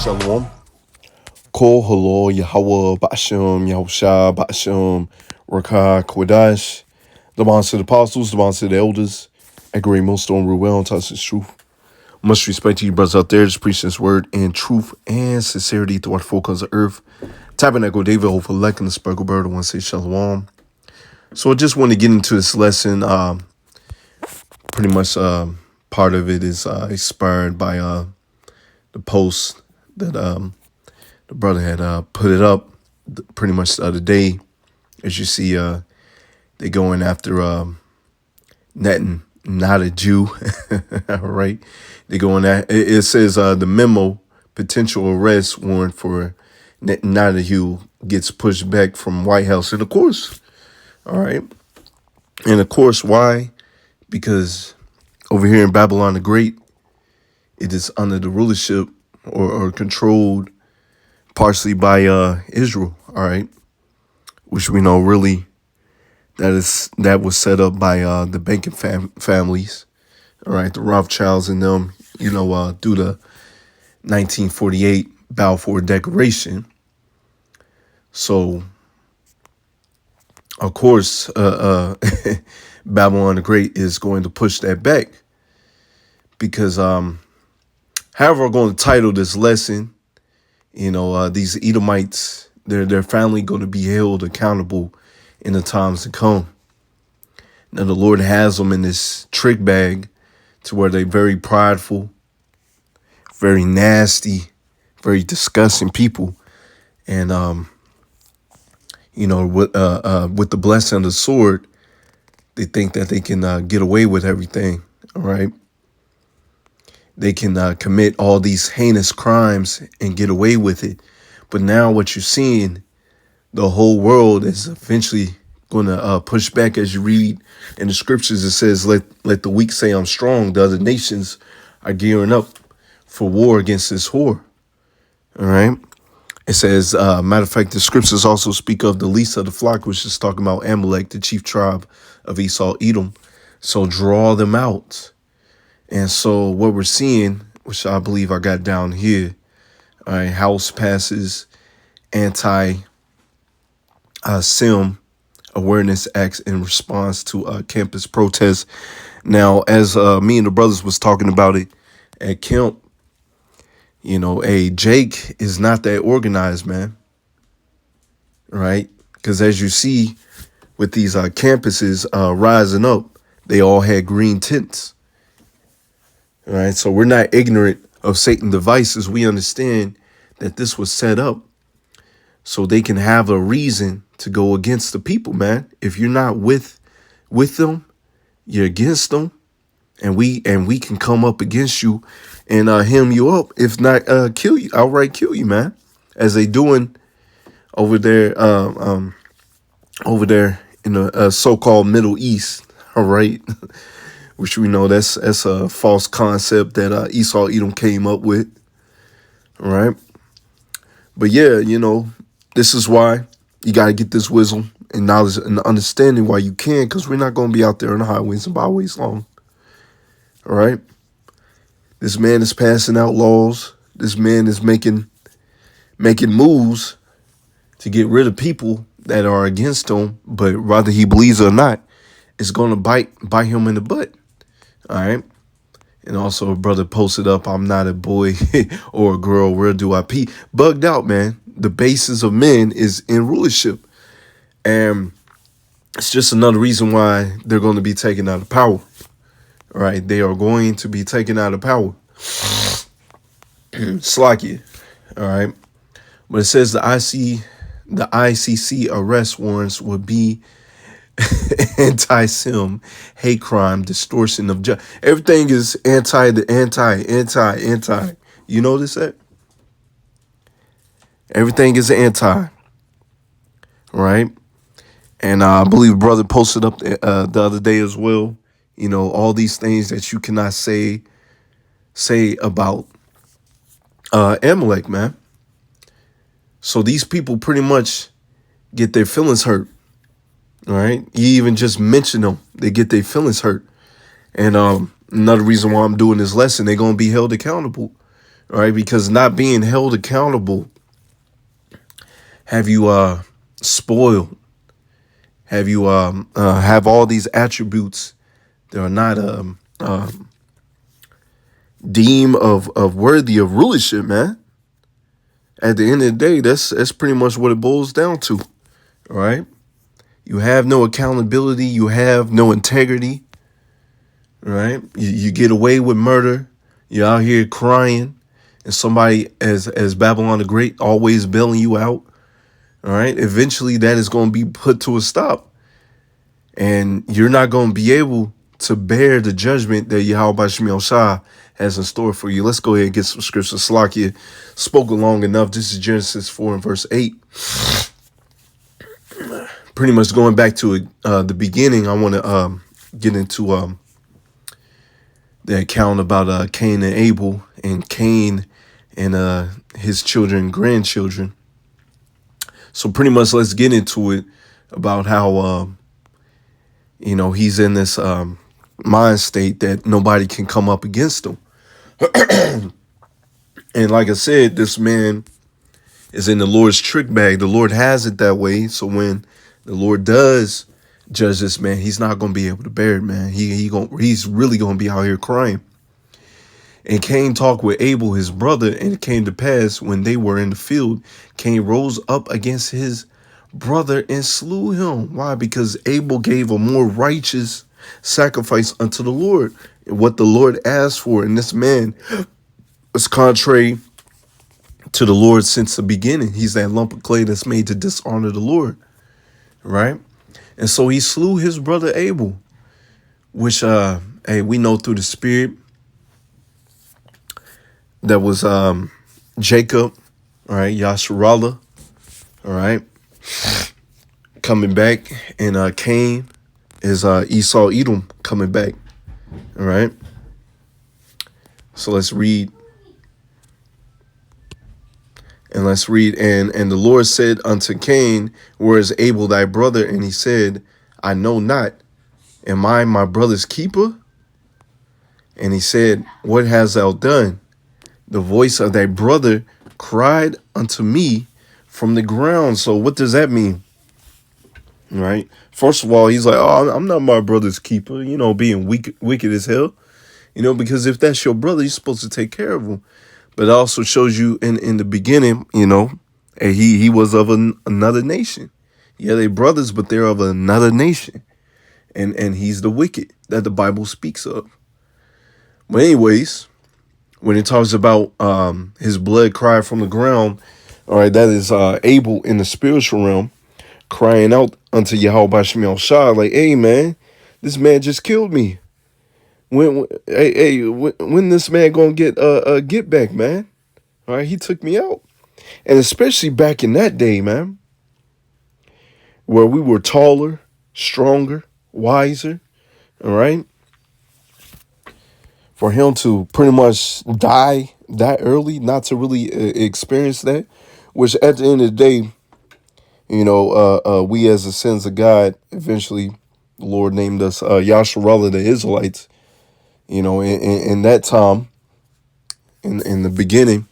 Shalom. Kol Halo Yahweh Ba'ashem Yahusha Ba'ashem Rakah Kodash. The bonds to the apostles, the bonds to the elders. I agree, most don't rule well and touch this truth. Much respect to you brothers out there, just preaching this word in truth and sincerity throughout the four corners of earth. Tabernacle David, hopefully Lek and the Sparkle Bird, I want to say Shalom. So I just want to get into this lesson. Pretty much part of it is inspired by the post that the brother had put it up pretty much the other day. As you see, they going after Netan, not a Jew. All right. They going at it says the memo, potential arrest warrant for not a Jew gets pushed back from White House. And of course, all right. And of course, why? Because over here in Babylon the Great, it is under the rulership or controlled partially by Israel, all right, which we know really that was set up by the banking families, all right, the Rothschilds and them, through the 1948 Balfour Declaration. So, of course, Babylon the Great is going to push that back because, however, I'm going to title this lesson, these Edomites, their family going to be held accountable in the times to come. Now, the Lord has them in this trick bag to where they're very prideful, very nasty, very disgusting people. And, with the blessing of the sword, they think that they can get away with everything. All right. They can commit all these heinous crimes and get away with it. But now what you're seeing, the whole world is eventually going to push back. As you read in the scriptures, it says, let the weak say I'm strong. The other nations are gearing up for war against this whore. All right. It says, matter of fact, the scriptures also speak of the least of the flock, which is talking about Amalek, the chief tribe of Esau, Edom. So draw them out. And so what we're seeing, which I believe I got down here, all right, House passes anti-SIM awareness acts in response to campus protests. Now, as me and the brothers was talking about it at camp, Jake is not that organized, man. Right? Because as you see with these campuses rising up, they all had green tints. All right, so we're not ignorant of Satan's devices. We understand that this was set up so they can have a reason to go against the people, man. If you're not with them, you're against them, and we can come up against you and hem you up, if not kill you, outright kill you, man, as they doing over there in the so-called Middle East. All right. Which we know that's a false concept that Esau Edom came up with. All right. But yeah, this is why you got to get this wisdom and knowledge and understanding while you can, because we're not going to be out there on the highways and byways long. All right. This man is passing out laws. This man is making moves to get rid of people that are against him. But whether he believes it or not, it's going to bite him in the butt. All right. And also a brother posted up, I'm not a boy or a girl. Where do I pee? Bugged out, man. The basis of men is in rulership. And it's just another reason why they're going to be taken out of power. All right. They are going to be taken out of power. Slacky. All right. But it says the ICC arrest warrants would be anti-sim, hate crime, distortion of justice. Everything is anti. You notice that? Everything is anti. Right? And I believe brother posted up the other day as well. All these things that you cannot say about Amalek, man. So these people pretty much get their feelings hurt. All right. You even just mention them. They get their feelings hurt. And another reason why I'm doing this lesson, they're going to be held accountable. All right, because not being held accountable, have you spoiled? Have you have all these attributes that are not deemed of worthy of rulership, man? At the end of the day, that's pretty much what it boils down to. All right, you have no accountability, you have no integrity. All right, you get away with murder. You're out here crying, and somebody as Babylon the Great always bailing you out. All right, eventually that is going to be put to a stop, and you're not going to be able to bear the judgment that Yahweh Shemel Shah has in store for you. Let's go ahead and get some scripture. Slakia spoken long enough. This is Genesis 4 and verse 8. Pretty much going back to the beginning, I want to get into the account about Cain and Abel, and Cain and his children and grandchildren. So pretty much let's get into it about how, he's in this mind state that nobody can come up against him. And like I said, this man is in the Lord's trick bag. The Lord has it that way. So when the Lord does judge this man, he's not going to be able to bear it, man. He's really going to be out here crying. And Cain talked with Abel, his brother, and it came to pass when they were in the field, Cain rose up against his brother and slew him. Why? Because Abel gave a more righteous sacrifice unto the Lord, what the Lord asked for. And this man was contrary to the Lord since the beginning. He's that lump of clay that's made to dishonor the Lord, right? And so he slew his brother Abel, which we know through the Spirit that was Jacob, all right, Yasharallah, all right, coming back, and Cain is Esau Edom coming back, all right. So let's read. And the Lord said unto Cain, where is Abel thy brother? And he said, I know not. Am I my brother's keeper? And he said, what hast thou done? The voice of thy brother cried unto me from the ground. So what does that mean? Right? First of all, he's like, oh, I'm not my brother's keeper, being wicked as hell. Because if that's your brother, you're supposed to take care of him. But it also shows you in the beginning, he was of another nation. Yeah, they brothers, but they're of another nation. And he's the wicked that the Bible speaks of. But anyways, when it talks about his blood cried from the ground, all right, that is Abel in the spiritual realm crying out unto Yahweh Shemel Shah, like, hey, man, this man just killed me. When this man gonna get back, man? All right, he took me out. And especially back in that day, man, where we were taller, stronger, wiser, all right? For him to pretty much die that early, not to really experience that, which at the end of the day, we as the sons of God, eventually the Lord named us Yasharallah, the Israelites, in that time, in the beginning,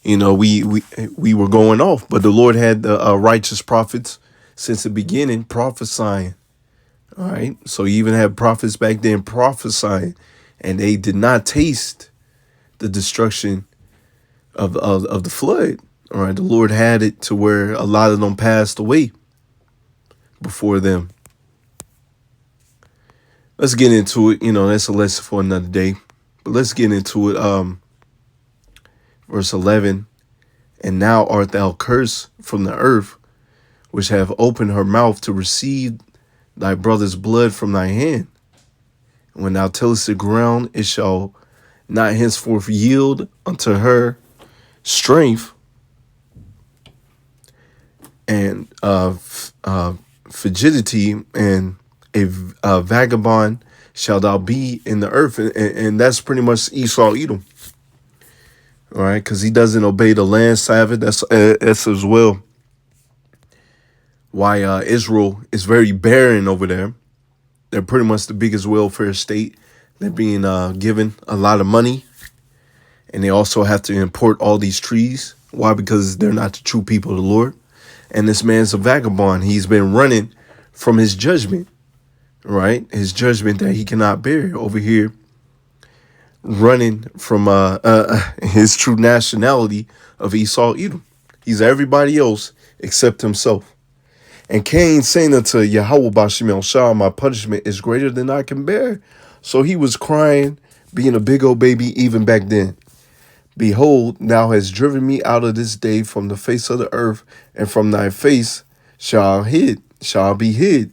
we were going off, but the Lord had the righteous prophets since the beginning prophesying. All right, so you even had prophets back then prophesying, and they did not taste the destruction of the flood. All right, the Lord had it to where a lot of them passed away before them. Let's get into it. That's a lesson for another day. But let's get into it. Verse 11, and now art thou cursed from the earth, which have opened her mouth to receive thy brother's blood from thy hand. When thou tillest the ground, it shall not henceforth yield unto her strength, and frigidity, and a vagabond shall thou be in the earth. And that's pretty much Esau Edom. All right, because he doesn't obey the land Sabbath. That's as well why Israel is very barren over there. They're pretty much the biggest welfare state. They're being given a lot of money, And they also have to import all these trees. Why? Because they're not the true people of the Lord. And this man's a vagabond. He's been running from his judgment, right? His judgment that he cannot bear over here, running from his true nationality of Esau, Edom. He's everybody else except himself. And Cain saying unto Yahweh Bashim El Shah, my punishment is greater than I can bear. So he was crying, being a big old baby even back then. Behold, thou hast driven me out of this day from the face of the earth, and from thy face shall be hid.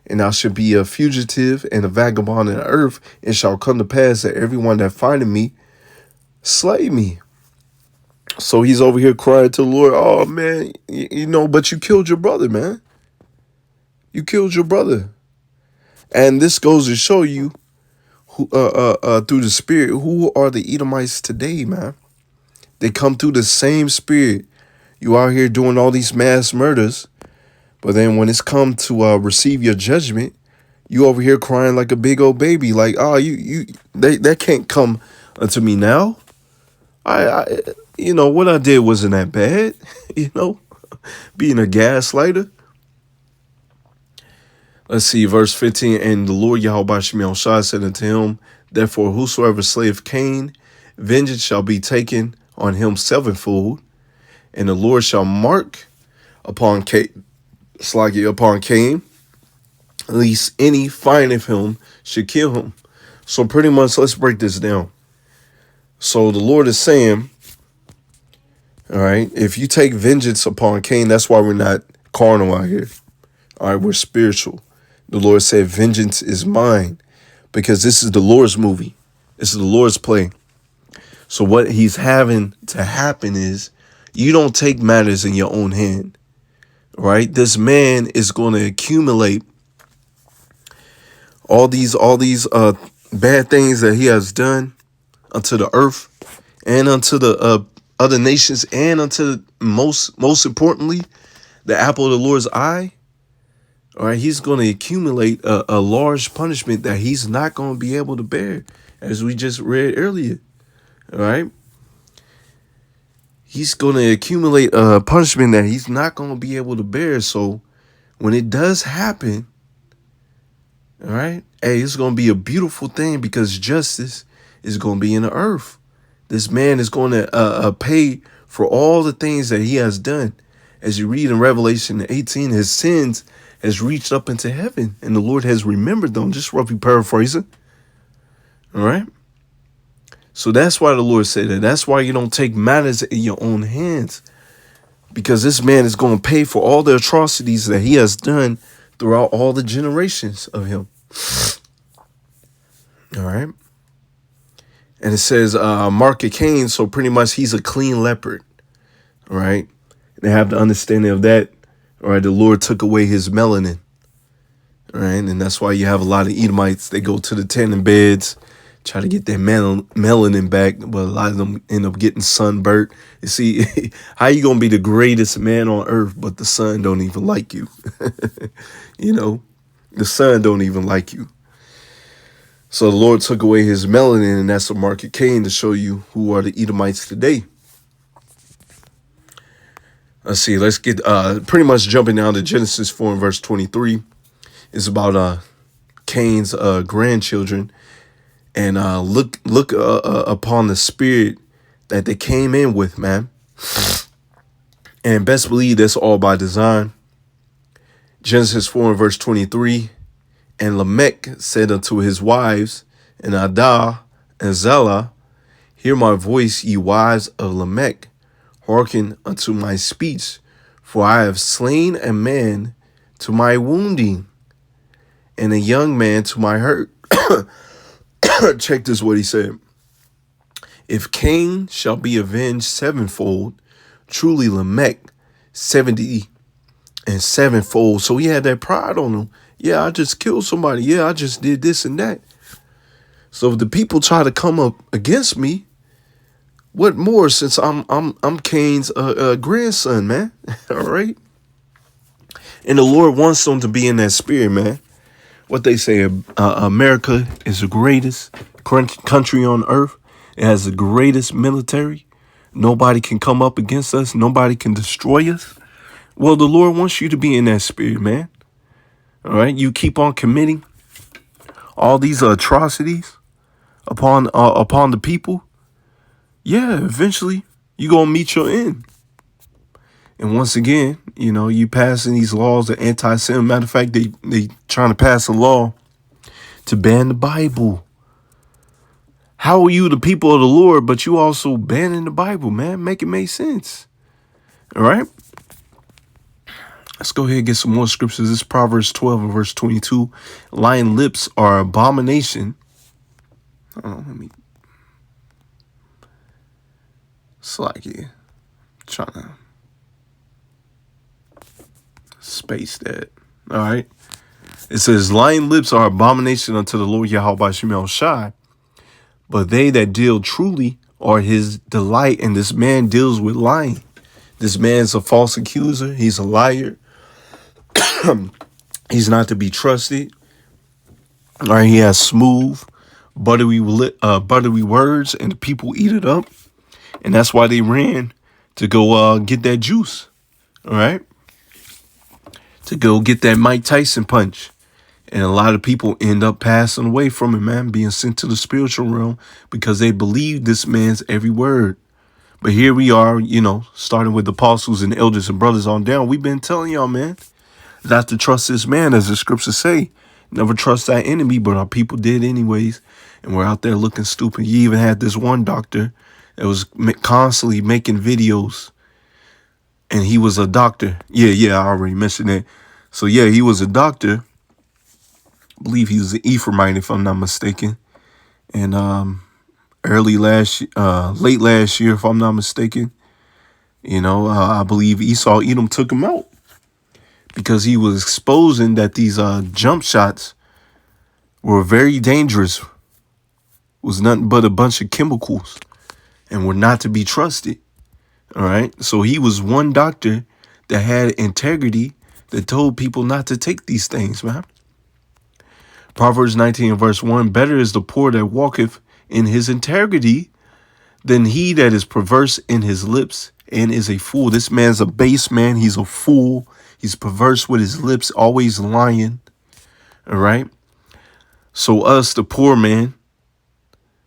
And thou shalt be a fugitive and a vagabond in the earth, and shall come to pass that everyone that findeth me slay me. So he's over here crying to the Lord, oh man, but you killed your brother, man. You killed your brother. And this goes to show you who through the spirit, who are the Edomites today, man. They come through the same spirit. You out here doing all these mass murders, but then when it's come to receive your judgment, you over here crying like a big old baby, like, oh, they can't come unto me now. I what I did wasn't that bad, being a gaslighter. Let's see, verse 15. And the Lord Yahweh Shemiel Shah said unto him, therefore, whosoever slayeth Cain, vengeance shall be taken on him sevenfold, and the Lord shall mark upon Cain, least any findeth him should kill him. So pretty much, let's break this down. So the Lord is saying, all right, if you take vengeance upon Cain, that's why we're not carnal out here. All right, we're spiritual. The Lord said, vengeance is mine, because this is the Lord's movie. This is the Lord's play. So what he's having to happen is you don't take matters in your own hand, right? This man is going to accumulate all these bad things that he has done unto the earth and unto the other nations, and unto most importantly, the apple of the Lord's eye. All right, he's going to accumulate a large punishment that he's not going to be able to bear, as we just read earlier. All right, he's going to accumulate a punishment that he's not going to be able to bear. So when it does happen, all right, hey, it's going to be a beautiful thing, because justice is going to be in the earth. This man is going to pay for all the things that he has done. As you read in Revelation 18, his sins has reached up into heaven, and the Lord has remembered them, just roughly paraphrasing. All right. So that's why the Lord said that. That's why you don't take matters in your own hands, because this man is going to pay for all the atrocities that he has done throughout all the generations of him. All right. And it says, mark of Cain. So pretty much he's a clean leopard. All right. They have the understanding of that. All right, the Lord took away his melanin. All right, and that's why you have a lot of Edomites. They go to the tanning beds, try to get their melanin back, but a lot of them end up getting sunburnt. You see, how you going to be the greatest man on earth, but the sun don't even like you? The sun don't even like you. So the Lord took away his melanin, and that's the mark of Cain, to show you who are the Edomites today. Let's see, let's get pretty much jumping down to Genesis 4 and verse 23. It's about Cain's grandchildren. And look upon the spirit that they came in with, man. And best believe that's all by design. Genesis 4 and verse 23. And Lamech said unto his wives, and Adah and Zillah, hear my voice, ye wives of Lamech. Hearken unto my speech, for I have slain a man to my wounding, and a young man to my hurt. Check this, what he said. If Cain shall be avenged sevenfold, truly Lamech 70 and sevenfold. So he had that pride on him. Yeah, I just killed somebody. Yeah, I just did this and that. So if the people try to come up against me, what more, since I'm Cain's grandson, man. All right. And the Lord wants them to be in that spirit, man. What they say, America is the greatest country on earth. It has the greatest military. Nobody can come up against us. Nobody can destroy us. Well, the Lord wants you to be in that spirit, man. All right. You keep on committing all these atrocities upon the people. Yeah, eventually you're going to meet your end. And once again, you passing these laws of anti-Semitism. Matter of fact, they trying to pass a law to ban the Bible. How are you the people of the Lord, but you also banning the Bible, man? Make it make sense. All right. Let's go ahead and get some more scriptures. This is Proverbs 12 and verse 22. Lying lips are abomination. Let me slack here. Trying to space that. All right. It says, lying lips are abomination unto the Lord Yahweh Shemel Shai, but they that deal truly are his delight. And this man deals with lying. This man's a false accuser. He's a liar. He's not to be trusted. All right. He has smooth, buttery words, and the people eat it up. And that's why they ran to go get that juice. All right. To go get that Mike Tyson punch. And a lot of people end up passing away from it, man, being sent to the spiritual realm because they believe this man's every word. But here we are, starting with the apostles and elders and brothers on down. We've been telling y'all, man, not to trust this man, as the scriptures say. Never trust that enemy, but our people did anyways. And we're out there looking stupid. You even had this one doctor that was constantly making videos. And he was a doctor. Yeah, I already mentioned that. So, yeah, he was a doctor. I believe he was an ephra, if I'm not mistaken. And late last year, if I'm not mistaken, I believe Esau Edom took him out because he was exposing that these jump shots were very dangerous. It was nothing but a bunch of chemicals and were not to be trusted. All right. So he was one doctor that had integrity that told people not to take these things, man. Proverbs 19 verse 1, better is the poor that walketh in his integrity than he that is perverse in his lips and is a fool. This man's a base man. He's a fool. He's perverse with his lips, always lying. All right. So us, the poor man,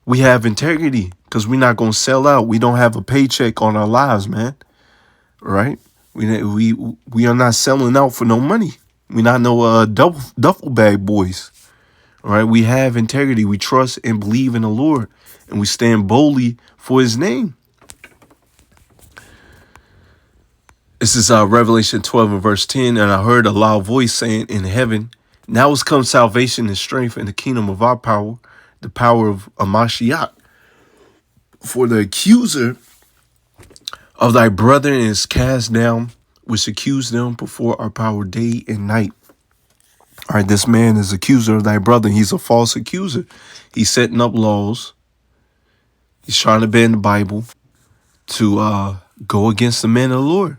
we have integrity because we're not going to sell out. We don't have a paycheck on our lives, man. All right. We are not selling out for no money. We're not no duffel bag boys. All right. We have integrity. We trust and believe in the Lord, and we stand boldly for his name. This is Revelation 12 and verse 10. And I heard a loud voice saying in heaven, now has come salvation and strength in the kingdom of our power, the power of Mashiach. For the accuser of thy brethren is cast down, which accused them before our power day and night. All right, this man is accuser of thy brother. He's a false accuser. He's setting up laws. He's trying to bend the Bible to go against the men of the Lord,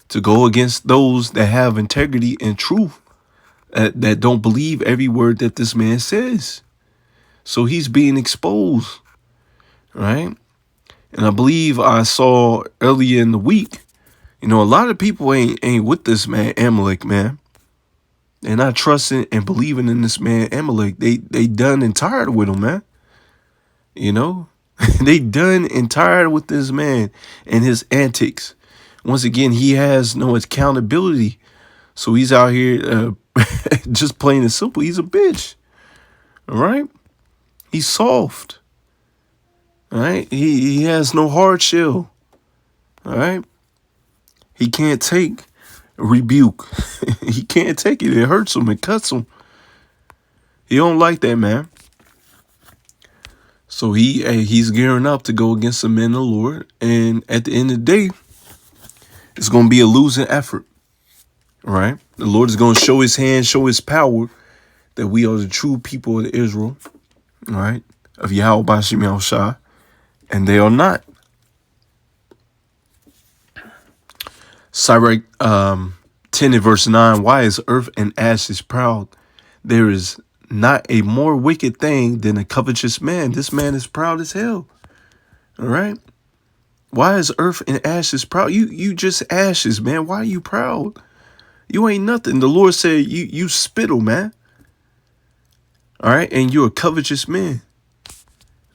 to go against those that have integrity and truth, that don't believe every word that this man says. So he's being exposed, right? And I believe I saw earlier in the week, a lot of people ain't with this man Amalek, man. They're not trusting and believing in this man Amalek. They done and tired with him, man. They done and tired with this man and his antics. Once again, he has no accountability. So he's out here just plain and simple. He's a bitch. All right. He's soft. All right. He has no hard shell. All right. He can't take rebuke. He can't take it. It hurts him. It cuts him. He don't like that, man. So he's gearing up to go against the men of the Lord. And at the end of the day, it's going to be a losing effort. All right. The Lord is going to show his hand, show his power that we are the true people of Israel. All right. Of Yahweh Bashim Yahushua. And they are not. Sirach 10 and verse 9. Why is earth and ashes proud? There is not a more wicked thing than a covetous man. This man is proud as hell. All right. Why is earth and ashes proud? You just ashes, man. Why are you proud? You ain't nothing. The Lord said you spittle, man. All right. And you're a covetous man.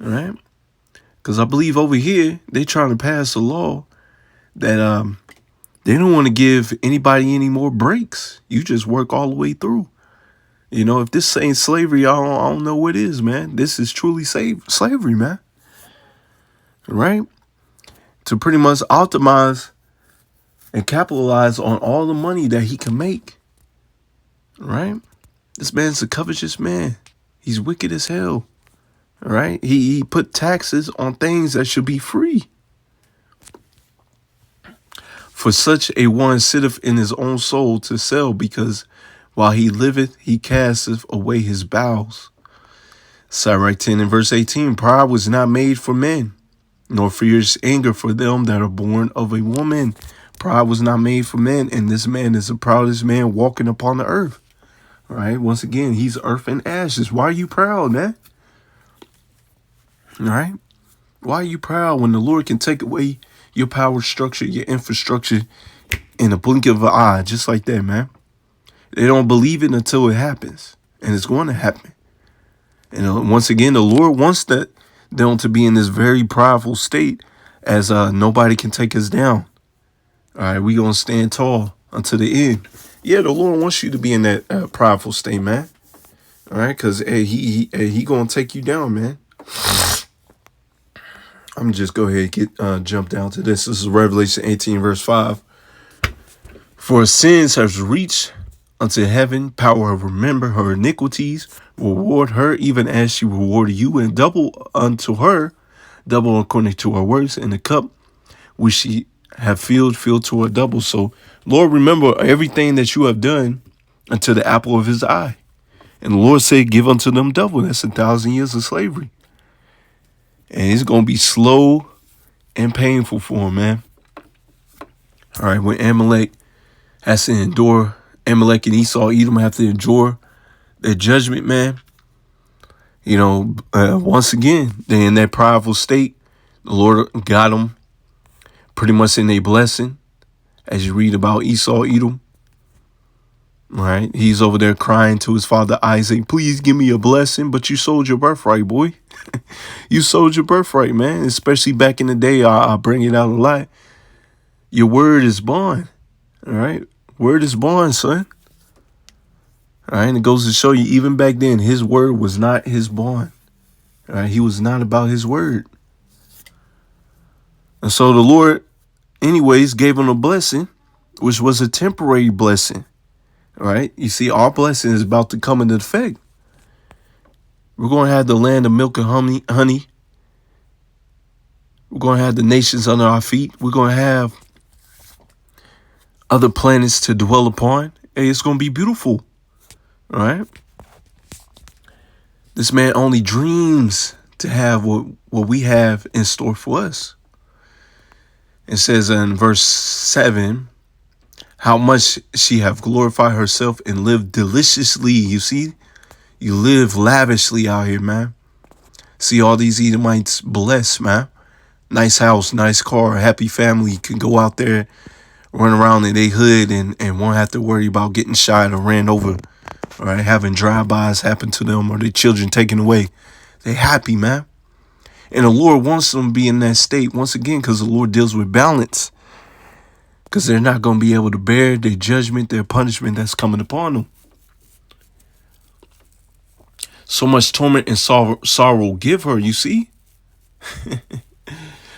All right. Because I believe over here, they trying to pass a law that they don't want to give anybody any more breaks. You just work all the way through. You know, if this ain't slavery, I don't know what is, man. This is truly slavery, man. Right? To pretty much optimize and capitalize on all the money that he can make. Right? This man's a covetous man. He's wicked as hell. Right? He put taxes on things that should be free. For such a one sitteth in his own soul to sell, because while he liveth, he casteth away his bowels. Sirach 10 and verse 18, pride was not made for men, nor fierce anger for them that are born of a woman. Pride was not made for men, and this man is the proudest man walking upon the earth. All right, once again, he's earth and ashes. Why are you proud, man? All right? Why are you proud when the Lord can take away your power structure, your infrastructure in a blink of an eye, just like that, man? They don't believe it until it happens, and it's going to happen. And once again, the Lord wants them to be in this very prideful state, as nobody can take us down. All right, we gonna stand tall until the end. Yeah, the Lord wants you to be in that prideful state, man. All right, because he gonna take you down, man. I'm just go ahead and get jump down to this. This is Revelation 18, verse 5. For sins has reached unto heaven, power of remember her iniquities, reward her even as she rewarded you, and double unto her, double according to her works, and the cup which she have filled to her double. So, Lord, remember everything that you have done unto the apple of his eye. And the Lord said, give unto them double. That's 1,000 years of slavery. And it's going to be slow and painful for him, man. All right, when Amalek has to endure, Amalek and Esau, Edom have to endure their judgment, man. You know, once again, they're in that prideful state. The Lord got them pretty much in a blessing. As you read about Esau, Edom. All right, he's over there crying to his father Isaac, please give me a blessing, but you sold your birthright, boy. You sold your birthright, man. Especially back in the day, I bring it out a lot. Your word is bond. All right, word is bond, son. All right, and it goes to show you, even back then, his word was not his bond. All right, he was not about his word. And so the Lord, anyways, gave him a blessing, which was a temporary blessing. All right, you see, our blessing is about to come into effect. We're going to have the land of milk and honey. We're going to have the nations under our feet. We're going to have other planets to dwell upon. Hey, it's going to be beautiful. All right. This man only dreams to have what we have in store for us. It says in verse 7, how much she have glorified herself and lived deliciously. You see, you live lavishly out here, man. See all these Edomites blessed, man. Nice house, nice car, happy family. You can go out there, run around in their hood and won't have to worry about getting shot or ran over. All right, having drive-bys happen to them or their children taken away. They happy, man. And the Lord wants them to be in that state once again, because the Lord deals with balance. Because they're not going to be able to bear their judgment, their punishment that's coming upon them. So much torment and sorrow give her, you see.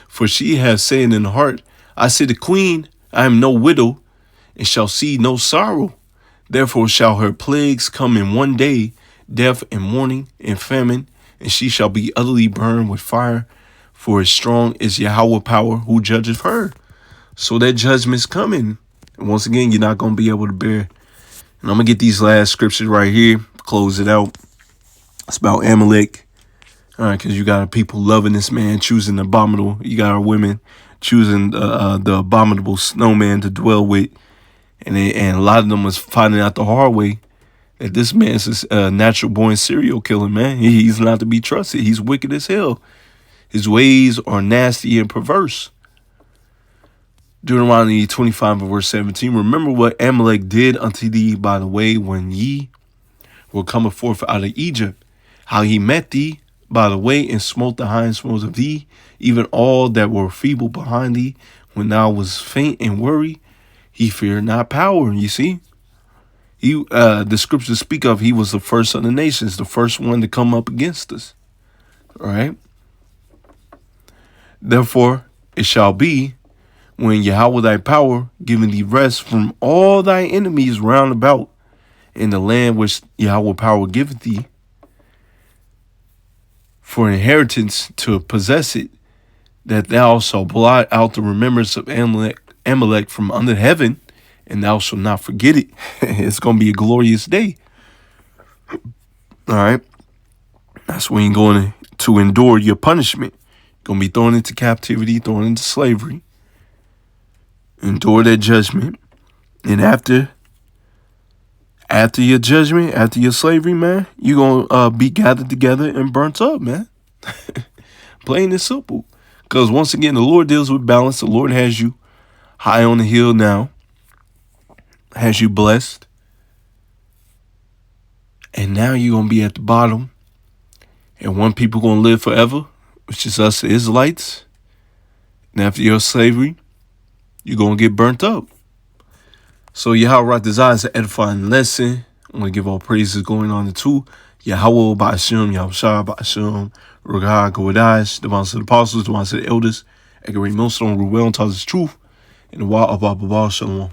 For she has said in her heart, I say the queen, I am no widow, and shall see no sorrow. Therefore shall her plagues come in one day, death and mourning and famine, and she shall be utterly burned with fire. For as strong is Yahweh power who judgeth her. So that judgment's coming. And once again, you're not going to be able to bear. And I'm going to get these last scriptures right here, close it out. It's about Amalek. All right, because you got our people loving this man, choosing the abominable. You got our women choosing the abominable snowman to dwell with. And a lot of them was finding out the hard way that this man's a natural born serial killer, man. He's not to be trusted. He's wicked as hell. His ways are nasty and perverse. Deuteronomy 25 verse 17. Remember what Amalek did unto thee by the way when ye were coming forth out of Egypt, how he met thee by the way and smote the hindmost of thee, even all that were feeble behind thee, when thou was faint and weary. He feared not power. You see, the scriptures speak of he was the first of the nations, the first one to come up against us. All right. Therefore, it shall be when Yahweh thy power giving thee rest from all thy enemies round about in the land which Yahweh power giveth thee for inheritance to possess it, that thou shalt blot out the remembrance of Amalek from under heaven, and thou shalt not forget it. It's going to be a glorious day. All right. That's when you're going to endure your punishment. You're going to be thrown into captivity, thrown into slavery. Endure that judgment. And after your judgment, after your slavery, man, you're going to be gathered together and burnt up, man. Plain and simple. Because once again, the Lord deals with balance. The Lord has you high on the hill now. Has you blessed. And now you're going to be at the bottom. And one people going to live forever, which is us, the Israelites. And after your slavery, you're going to get burnt up. So Yahweh desires an edifying lesson. I'm going to give all praises going on to Yahweh, Ba'ashim, Yahushua, Ba'ashim, Rugal, Covetous, the ones of the apostles, the ones of the elders, a great millstone, Ruel, and tells us truth, and the wild of Shalom.